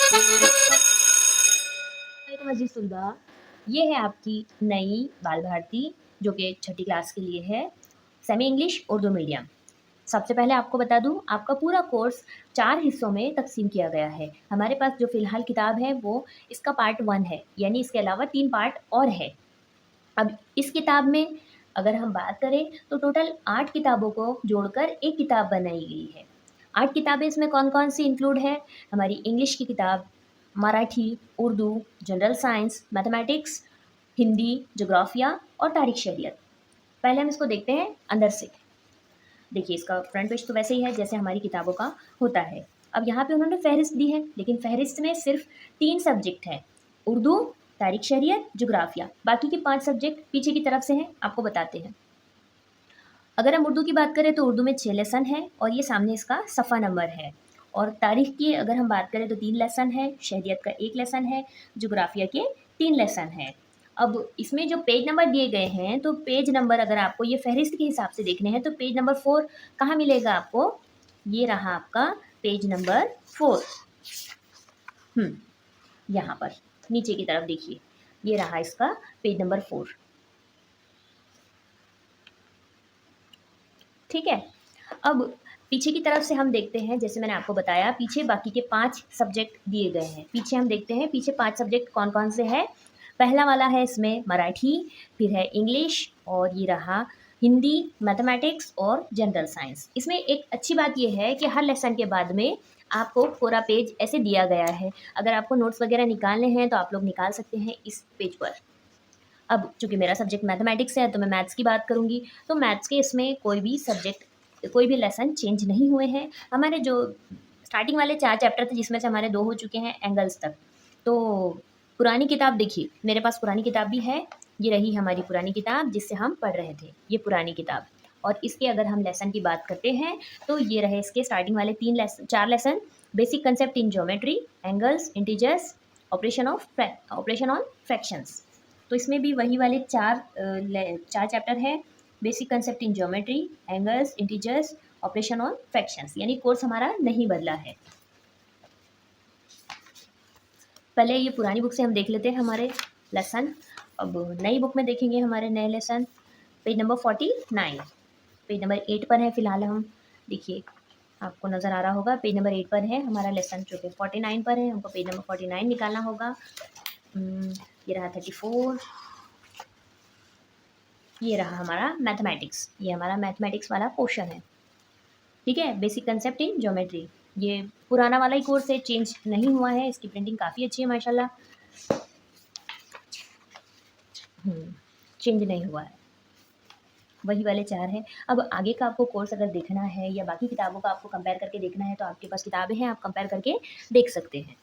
वालेकुम अजीज तुलबा, ये है आपकी नई बाल भारती जो कि छठी क्लास के लिए है, सेमी इंग्लिश उर्दू मीडियम। सबसे पहले आपको बता दूं, आपका पूरा कोर्स 4 हिस्सों में तकसीम किया गया है। हमारे पास जो फ़िलहाल किताब है वो इसका पार्ट 1 है, यानी इसके अलावा 3 पार्ट और है। अब इस किताब में अगर हम बात करें तो टोटल 8 किताबों को जोड़कर एक किताब बनाई गई है। 8 किताबें इसमें कौन-कौन सी इंक्लूड है? हमारी इंग्लिश की किताब, Marathi, Urdu, general science, mathematics, Hindi, ज्योग्राफिया और तारीख शरीयत। पहले हम इसको देखते हैं अंदर से। देखिए, इसका फ्रंट पेज तो वैसे ही है जैसे हमारी किताबों का होता है। अब यहाँ पे उन्होंने फ़हरिस्त दी है, लेकिन फ़हरिस्त में सिर्फ 3 सब्जेक्ट हैं, उर्दू, तारीख शरीयत, ज्योग्राफिया। बाकी के 5 सब्जेक्ट पीछे की तरफ से हैं, आपको बताते हैं। अगर हम उर्दू की बात करें तो उर्दू में 6 लेसन है और ये सामने इसका सफ़ा नंबर है। और तारीख की अगर हम बात करें तो 3 लेसन है, शरीयत का 1 लेसन है, ज्योग्राफिया के 3 लेसन हैं। अब इसमें जो पेज नंबर दिए गए हैं, तो पेज नंबर अगर आपको ये फ़हरिस्त के हिसाब से देखने हैं तो पेज नंबर 4 कहाँ मिलेगा आपको? ये रहा आपका पेज नंबर 4। यहाँ पर नीचे की तरफ देखिए, ये रहा इसका पेज नंबर 4। ठीक है। अब पीछे की तरफ से हम देखते हैं, जैसे मैंने आपको बताया पीछे बाकी के 5 सब्जेक्ट दिए गए हैं। पीछे हम देखते हैं पीछे 5 सब्जेक्ट कौन-कौन से हैं। पहला वाला है इसमें मराठी, फिर है इंग्लिश और ये रहा हिंदी, मैथमेटिक्स और जनरल साइंस। इसमें एक अच्छी बात ये है कि हर लेसन के बाद में आपको पूरा पेज ऐसे दिया गया है। अगर आपको नोट्स वगैरह निकालने हैं तो आप लोग निकाल सकते हैं इस पेज पर। अब चूँकि मेरा सब्जेक्ट मैथमेटिक्स है तो मैं मैथ्स की बात करूँगी। तो मैथ्स के इसमें कोई भी सब्जेक्ट कोई भी लेसन चेंज नहीं हुए हैं। हमारे जो स्टार्टिंग वाले 4 चैप्टर थे जिसमें से हमारे 2 हो चुके हैं एंगल्स तक। तो पुरानी किताब देखिए, मेरे पास पुरानी किताब भी है। ये रही हमारी पुरानी किताब जिससे हम पढ़ रहे थे, ये पुरानी किताब। और इसके अगर हम लेसन की बात करते हैं तो ये रहे इसके स्टार्टिंग वाले 4 lesson, basic concept in geometry, angles, integers, operation on fractions. तो इसमें भी वही वाले 4 चैप्टर हैं, basic concept in geometry, angles, integers, operation on fractions. यानी कोर्स हमारा नहीं बदला है। पहले ये पुरानी बुक से हम देख लेते हैं हमारे लेसन। अब नई बुक में देखेंगे हमारे नए lesson. Page number 49, page number 8 पर है फ़िलहाल हम। देखिए, आपको नज़र आ रहा होगा पेज नंबर 8 पर है हमारा लेसन, जो कि 49 पर है। हमको पेज नंबर 49 निकालना होगा। ये रहा 34, ये रहा हमारा मैथमेटिक्स, ये हमारा मैथमेटिक्स वाला पोर्शन है। ठीक है, बेसिक कंसेप्ट इन ज्योमेट्री। ये पुराना वाला ही कोर्स है, चेंज नहीं हुआ है। इसकी प्रिंटिंग काफ़ी अच्छी है माशाल्लाह। चेंज नहीं हुआ है, वही वाले 4 हैं। अब आगे का आपको कोर्स अगर देखना है या बाकी किताबों का आपको कंपेयर करके देखना है तो आपके पास किताबें हैं, आप कंपेयर करके देख सकते हैं।